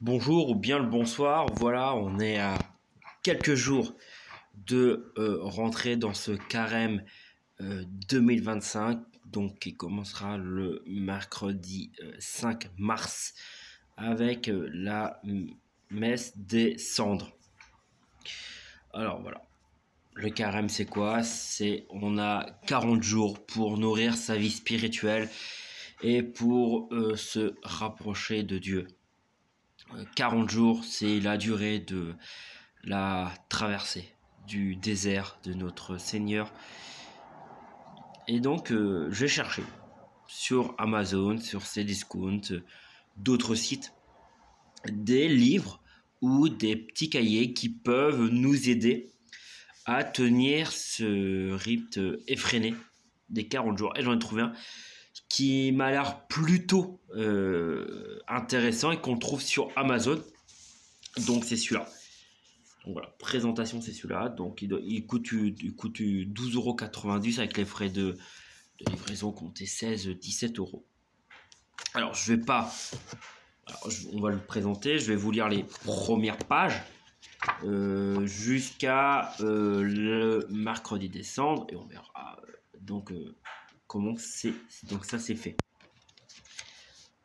Bonjour ou bien le bonsoir, voilà, on est à quelques jours de rentrer dans ce carême 2025, donc qui commencera le mercredi 5 mars avec la messe des cendres. Alors voilà, le carême c'est quoi? On a 40 jours pour nourrir sa vie spirituelle et pour se rapprocher de Dieu. 40 jours, c'est la durée de la traversée du désert de notre Seigneur. Et donc, je vais chercher sur Amazon, sur Cdiscount, d'autres sites, des livres ou des petits cahiers qui peuvent nous aider à tenir ce rythme effréné des 40 jours. Et j'en ai trouvé un qui m'a l'air plutôt intéressant et qu'on trouve sur Amazon. Donc c'est celui-là. Donc voilà, présentation c'est celui-là. Donc il coûte 12,90 € avec les frais de livraison comptés 16-17 €. Alors je vais pas... on va le présenter, je vais vous lire les premières pages jusqu'à le mercredi décembre et on verra donc comment c'est. Donc ça c'est fait.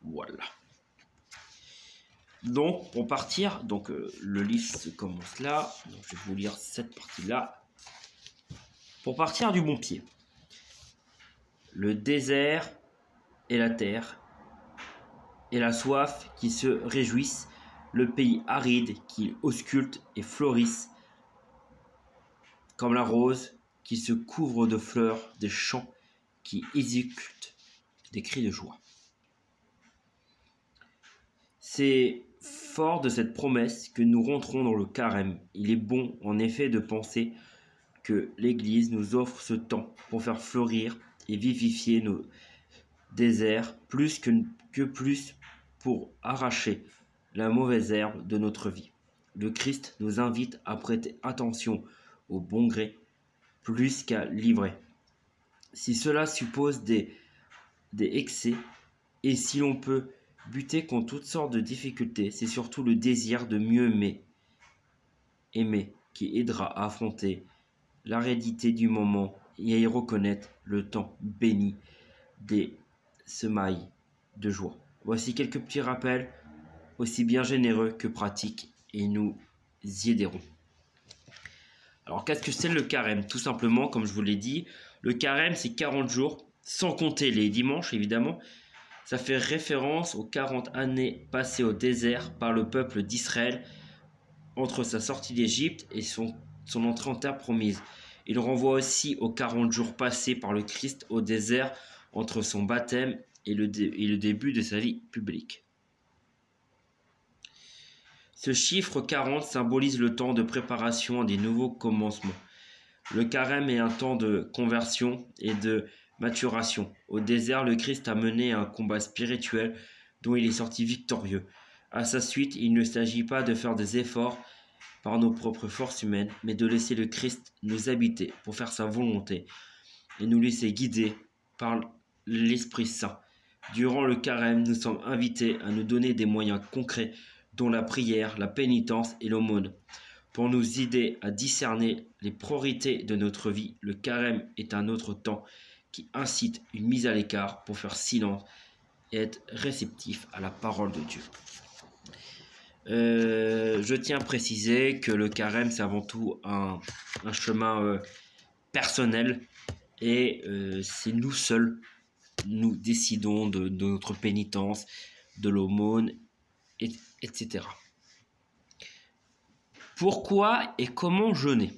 Voilà. Donc, pour partir, donc le livre commence là. Donc, je vais vous lire cette partie-là. Pour partir du bon pied. Le désert et la terre, et la soif qui se réjouissent, le pays aride qui ausculte et florisse, comme la rose qui se couvre de fleurs, des champs qui exécutent des cris de joie. C'est fort de cette promesse que nous rentrons dans le carême. Il est bon, en effet, de penser que l'Église nous offre ce temps pour faire fleurir et vivifier nos déserts, plus pour arracher la mauvaise herbe de notre vie. Le Christ nous invite à prêter attention au bon gré, plus qu'à l'ivraie. Si cela suppose des excès, et si l'on peut buter contre toutes sortes de difficultés, c'est surtout le désir de mieux aimer qui aidera à affronter l'aridité du moment et à y reconnaître le temps béni des semailles de joie. Voici quelques petits rappels, aussi bien généreux que pratiques, et nous y aiderons. Alors, qu'est-ce que c'est le carême? Tout simplement, comme je vous l'ai dit, le carême, c'est 40 jours, sans compter les dimanches, évidemment. Ça fait référence aux 40 années passées au désert par le peuple d'Israël entre sa sortie d'Égypte et son entrée en terre promise. Il renvoie aussi aux 40 jours passés par le Christ au désert entre son baptême et le début de sa vie publique. Ce chiffre 40 symbolise le temps de préparation à des nouveaux commencements. Le carême est un temps de conversion et de maturation. Au désert, le Christ a mené un combat spirituel dont il est sorti victorieux. À sa suite, il ne s'agit pas de faire des efforts par nos propres forces humaines, mais de laisser le Christ nous habiter pour faire sa volonté et nous laisser guider par l'Esprit Saint. Durant le carême, nous sommes invités à nous donner des moyens concrets dont la prière, la pénitence et l'aumône. Pour nous aider à discerner les priorités de notre vie, le carême est un autre temps qui incite une mise à l'écart pour faire silence et être réceptif à la parole de Dieu. Je tiens à préciser que le carême, c'est avant tout un chemin personnel et c'est nous seuls, nous décidons de notre pénitence, de l'aumône, etc. Pourquoi et comment jeûner?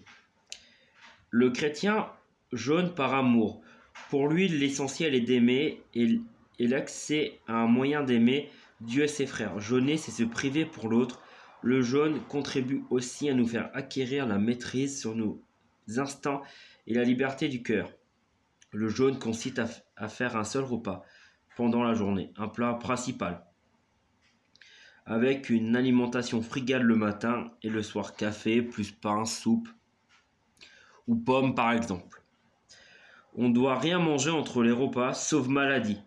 Le chrétien jeûne par amour. Pour lui, l'essentiel est d'aimer et l'accès à un moyen d'aimer Dieu et ses frères. Jeûner, c'est se priver pour l'autre. Le jeûne contribue aussi à nous faire acquérir la maîtrise sur nos instincts et la liberté du cœur. Le jeûne consiste à faire un seul repas pendant la journée, un plat principal, avec une alimentation frugale le matin et le soir, café, plus pain, soupe ou pommes par exemple. On ne doit rien manger entre les repas, sauf maladie.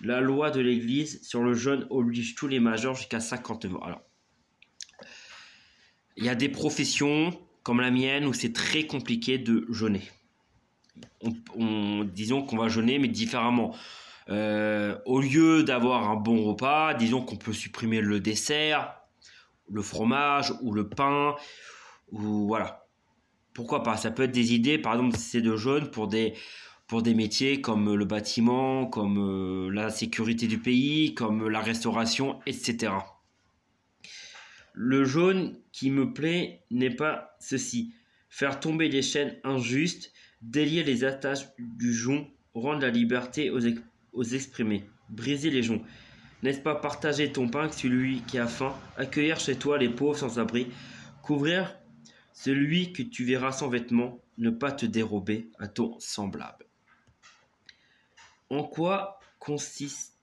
La loi de l'Église sur le jeûne oblige tous les majeurs jusqu'à 59 ans. Alors, Il y a des professions comme la mienne où c'est très compliqué de jeûner. Disons qu'on va jeûner, mais différemment. Au lieu d'avoir un bon repas, disons qu'on peut supprimer le dessert, le fromage ou le pain, ou voilà. Pourquoi pas? Ça peut être des idées, par exemple, c'est de jeûne pour des métiers comme le bâtiment, comme la sécurité du pays, comme la restauration, etc. Le jaune qui me plaît n'est pas ceci. Faire tomber les chaînes injustes, délier les attaches du jonc, rendre la liberté aux exprimés, briser les joncs. N'est-ce pas partager ton pain avec celui qui a faim, accueillir chez toi les pauvres sans abri, couvrir celui que tu verras sans vêtements, ne pas te dérober à ton semblable. En quoi consiste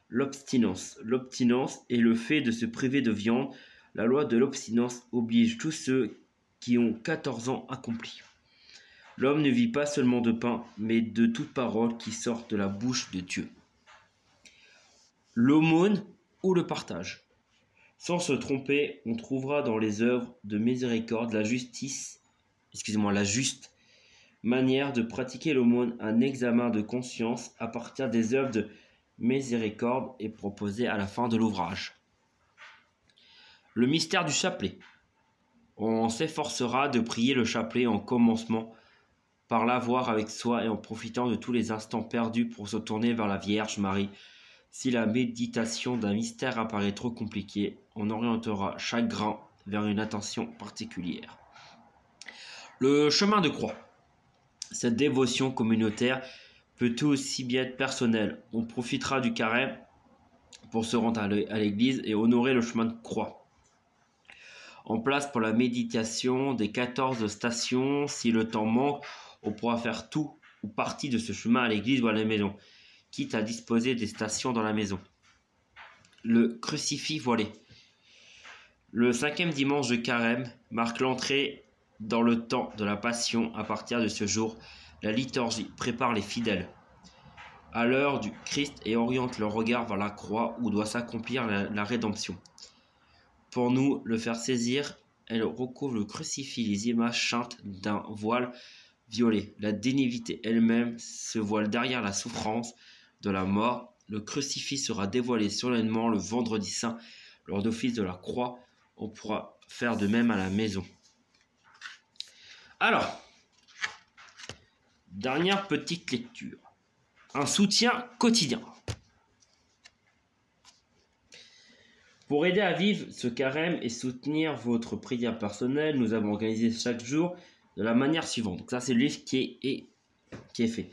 l'obstinence? L'obstinence est le fait de se priver de viande. La loi de l'obstinence oblige tous ceux qui ont 14 ans accomplis. L'homme ne vit pas seulement de pain, mais de toute parole qui sort de la bouche de Dieu. L'aumône ou le partage. Sans se tromper, on trouvera dans les œuvres de miséricorde la juste manière de pratiquer l'aumône. Un examen de conscience à partir des œuvres de miséricorde est proposé à la fin de l'ouvrage. Le mystère du chapelet. On s'efforcera de prier le chapelet en commencement par l'avoir avec soi et en profitant de tous les instants perdus pour se tourner vers la Vierge Marie. Si la méditation d'un mystère apparaît trop compliquée, on orientera chaque grain vers une attention particulière. Le chemin de croix. Cette dévotion communautaire peut tout aussi bien être personnelle. On profitera du carême pour se rendre à l'église et honorer le chemin de croix. En place pour la méditation des 14 stations. Si le temps manque, on pourra faire tout ou partie de ce chemin à l'église ou à la maison, quitte à disposer des stations dans la maison. Le crucifix voilé. Le 5e dimanche de carême marque l'entrée dans le temps de la Passion. À partir de ce jour, la liturgie prépare les fidèles à l'heure du Christ et oriente leur regard vers la croix où doit s'accomplir la rédemption. Pour nous le faire saisir, elle recouvre le crucifix les images saintes d'un voile violet. La divinité elle-même se voile derrière la souffrance de la mort. Le crucifix sera dévoilé solennellement le vendredi saint lors d'office de la croix. On pourra faire de même à la maison. Alors, dernière petite lecture. Un soutien quotidien. Pour aider à vivre ce carême et soutenir votre prière personnelle, nous avons organisé chaque jour de la manière suivante. Donc ça, c'est le livre qui est fait.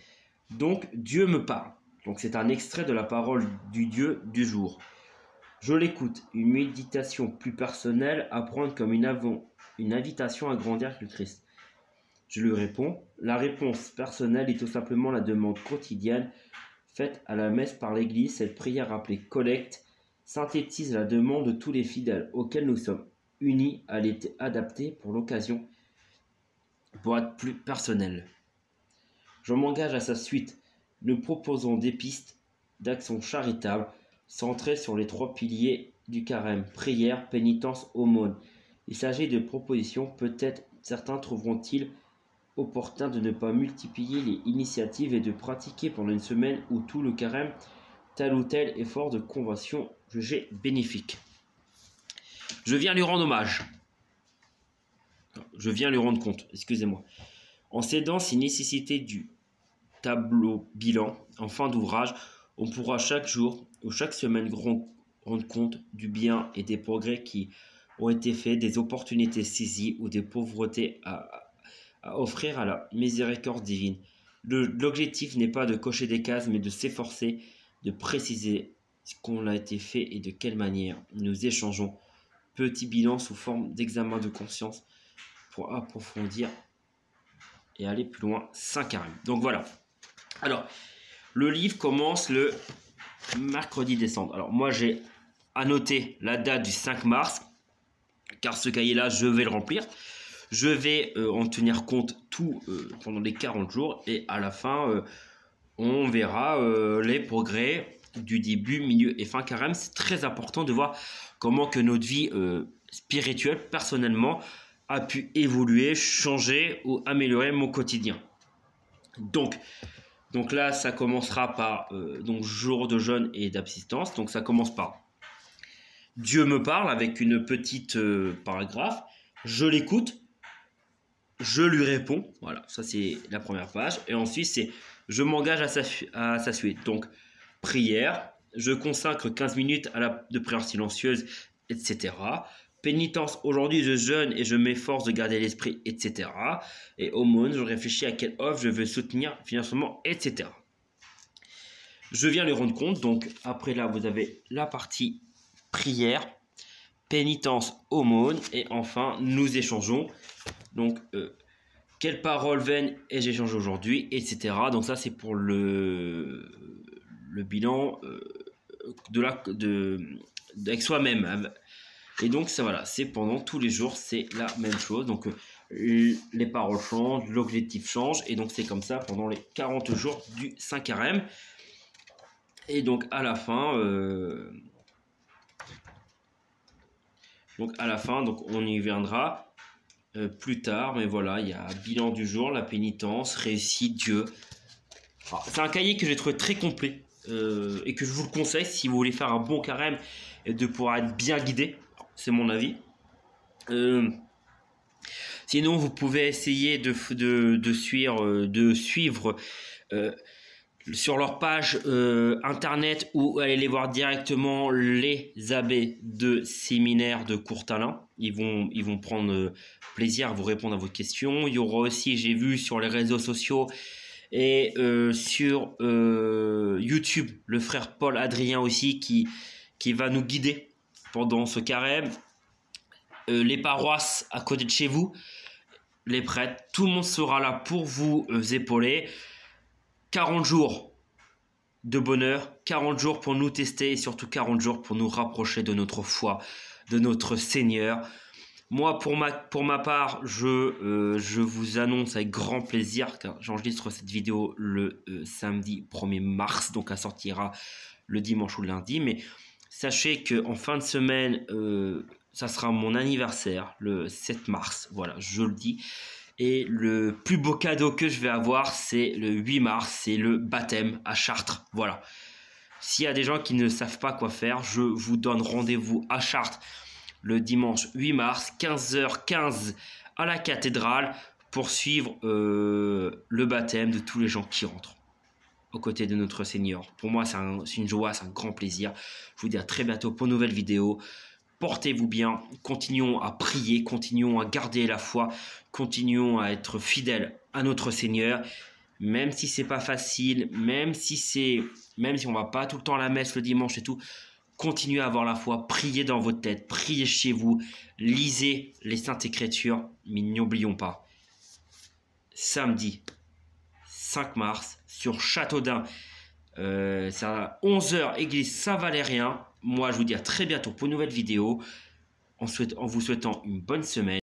Donc, Dieu me parle. Donc c'est un extrait de la parole du Dieu du jour. Je l'écoute. Une méditation plus personnelle à prendre comme une invitation à grandir avec le Christ. Je lui réponds. La réponse personnelle est tout simplement la demande quotidienne faite à la messe par l'Église. Cette prière appelée collecte synthétise la demande de tous les fidèles auxquels nous sommes unis. Elle était adaptée pour l'occasion pour être plus personnelle. Je m'engage à sa suite. Nous proposons des pistes d'action charitable centrées sur les 3 piliers du carême: prière, pénitence, aumône. Il s'agit de propositions. Peut-être certains trouveront-ils opportun de ne pas multiplier les initiatives et de pratiquer pendant une semaine ou tout le carême tel ou tel effort de conversion jugé bénéfique. Je viens lui rendre hommage. Je viens lui rendre compte, excusez-moi. En cédant ces nécessités du tableau bilan en fin d'ouvrage, on pourra chaque jour ou chaque semaine rendre compte du bien et des progrès qui ont été faits, des opportunités saisies ou des pauvretés à offrir à la miséricorde divine. L'objectif n'est pas de cocher des cases, mais de s'efforcer de préciser ce qu'on a été fait et de quelle manière. Nous échangeons petit bilan sous forme d'examen de conscience pour approfondir et aller plus loin. 5 carême. Donc voilà. Alors, le livre commence le mercredi décembre. Alors moi j'ai annoté la date du 5 mars, car ce cahier-là, je vais le remplir. Je vais en tenir compte tout pendant les 40 jours et à la fin, on verra les progrès du début, milieu et fin carême. C'est très important de voir comment que notre vie spirituel, personnellement, a pu évoluer, changer ou améliorer mon quotidien. Donc là, ça commencera par donc jour de jeûne et d'abstinence. Donc ça commence par Dieu me parle avec une petite paragraphe. Je l'écoute, je lui réponds. Voilà, ça c'est la première page. Et ensuite, c'est je m'engage à sa suite. Donc prière, je consacre 15 minutes de prière silencieuse, etc. Pénitence, aujourd'hui je jeûne et je m'efforce de garder l'esprit, etc. Et aumône, je réfléchis à quelle offre je veux soutenir financièrement, etc. Je viens lui rendre compte. Donc après là, vous avez la partie prière, pénitence, aumône, et enfin nous échangeons. Donc quelles paroles vaines ai-je échangé aujourd'hui, etc. Donc ça c'est pour le bilan avec soi-même. Et donc ça, voilà, c'est pendant tous les jours, c'est la même chose. Donc les paroles changent, l'objectif change, et donc c'est comme ça pendant les 40 jours du 5 carême. Et donc à la fin, donc on y viendra plus tard, mais voilà, il y a bilan du jour, la pénitence, réussite, Dieu. C'est un cahier que j'ai trouvé très complet et que je vous le conseille si vous voulez faire un bon carême et de pouvoir être bien guidé. C'est mon avis. Sinon, vous pouvez essayer de suivre sur leur page internet, ou aller les voir directement, les abbés de séminaire de Courtalin. Ils vont prendre plaisir à vous répondre à vos questions. Il y aura aussi, j'ai vu sur les réseaux sociaux et sur YouTube, le frère Paul Adrien aussi qui va nous guider pendant ce carême. Les paroisses à côté de chez vous, les prêtres, tout le monde sera là pour vous épauler. 40 jours de bonheur, 40 jours pour nous tester, et surtout 40 jours pour nous rapprocher de notre foi, de notre Seigneur. Moi, pour ma part, je vous annonce avec grand plaisir, car j'enregistre cette vidéo le samedi 1er mars, donc elle sortira le dimanche ou le lundi. Mais sachez qu'en fin de semaine, ça sera mon anniversaire, le 7 mars, voilà, je le dis. Et le plus beau cadeau que je vais avoir, c'est le 8 mars, c'est le baptême à Chartres. Voilà. S'il y a des gens qui ne savent pas quoi faire, je vous donne rendez-vous à Chartres le dimanche 8 mars, 15h15 à la cathédrale, pour suivre le baptême de tous les gens qui rentrent aux côtés de notre Seigneur. Pour moi, c'est une joie, c'est un grand plaisir. Je vous dis à très bientôt pour une nouvelle vidéo. Portez-vous bien, continuons à prier, continuons à garder la foi, continuons à être fidèles à notre Seigneur, même si c'est pas facile, même si on va pas tout le temps à la messe le dimanche et tout. Continuez à avoir la foi, priez dans votre tête, priez chez vous, lisez les Saintes Écritures, mais n'oublions pas, samedi 5 mars sur Châteaudun, c'est à 11h, église Saint-Valérien. Moi, je vous dis à très bientôt pour une nouvelle vidéo, en vous souhaitant une bonne semaine.